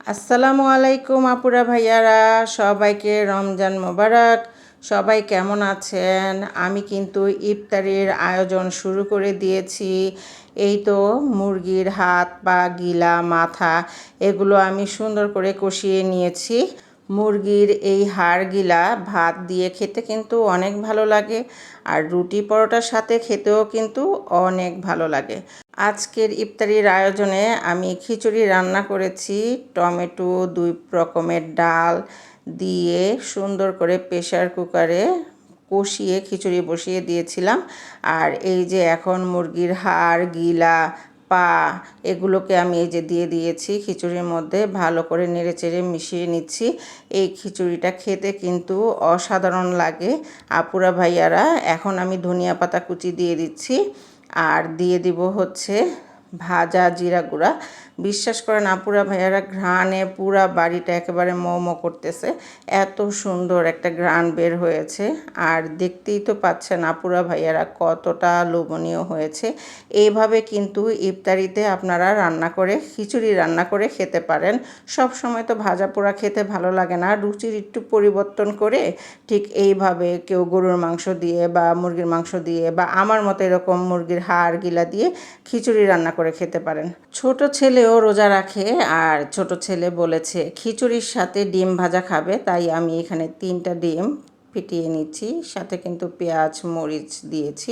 আসসালামু আলাইকুম আপুরা ভাইয়ারা, সবাইকে রমজান মোবারক। সবাই কেমন আছেন? আমি কিন্তু ইফতারির আয়োজন শুরু করে দিয়েছি। এই তো মুরগির হাত পা গিলা মাথা এগুলো আমি সুন্দর করে কষিয়ে নিয়েছি। মুরগির এই হাড়গিলা ভাত দিয়ে খেতে কিন্তু অনেক ভালো লাগে, আর রুটি পরোটার সাথে খেতেও কিন্তু অনেক ভালো লাগে। আজকের ইফতারির আয়োজনে আমি খিচুড়ি রান্না করেছি। টমেটো, 2 রকমের ডাল দিয়ে সুন্দর করে প্রেসার কুকারে কষিয়ে খিচুড়ি বসিয়ে দিয়েছিলাম। আর এই যে এখন মুরগির হাড় গিলা পা এগুলোকে আমি এই যে দিয়ে দিয়েছি খিচুড়ির মধ্যে, ভালো করে নেড়েচেড়ে মিশিয়ে নিচ্ছি। এই খিচুড়িটা খেতে কিন্তু অসাধারণ লাগে আপুরা ভাইয়ারা। এখন আমি ধনিয়া পাতা কুচি দিয়ে দিচ্ছি, আর দিয়ে দিব হচ্ছে ভাজা জিরা গুঁড়া। বিশ্বাস করেন আপুরা ভাইয়ারা, ঘ্রাণে পুরা বাড়িটা একেবারে মোমো করতেছে। এত সুন্দর একটা ঘ্রাণ বের হয়েছে, আর দেখতেই তো পাচ্ছেন আপুরা ভাইয়ারা কতটা লোভনীয় হয়েছে। এইভাবে কিন্তু ইফতারিতে আপনারা রান্না করে খিচুড়ি রান্না করে খেতে পারেন। সব সময় তো ভাজা পোড়া খেতে ভালো লাগে না, রুচির একটু পরিবর্তন করে ঠিক এইভাবে কেউ গরুর মাংস দিয়ে বা মুরগির মাংস দিয়ে বা আমার মতো এরকম মুরগির হাড় গিলা দিয়ে খিচুড়ি রান্না করে খেতে পারেন। ছোট ছেলেও রোজা রাখে, আর ছোট ছেলে বলেছে খিচুড়ির সাথে ডিম ভাজা খাবে, তাই আমি এখানে 3টা ডিম ফিটিয়ে নিচ্ছি, সাথে কিন্তু পেঁয়াজ মরিচ দিয়েছি।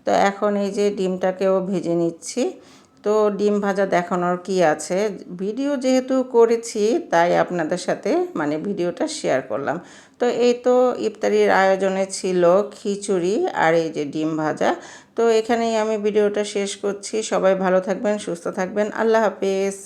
তো এখন এই যে ডিমটাকেও ভেজে নিচ্ছি। তো ডিম ভাজা দেখানোর কি আছে, ভিডিও যেহেতু করেছি তাই আপনাদের সাথে ভিডিওটা শেয়ার করলাম। তো এই তো ইফতারির আয়োজনে ছিল খিচুড়ি আর এই যে ডিম ভাজা। তো এখানেই আমি ভিডিওটা শেষ করছি। সবাই ভালো থাকবেন, সুস্থ থাকবেন। আল্লাহ হাফেজ।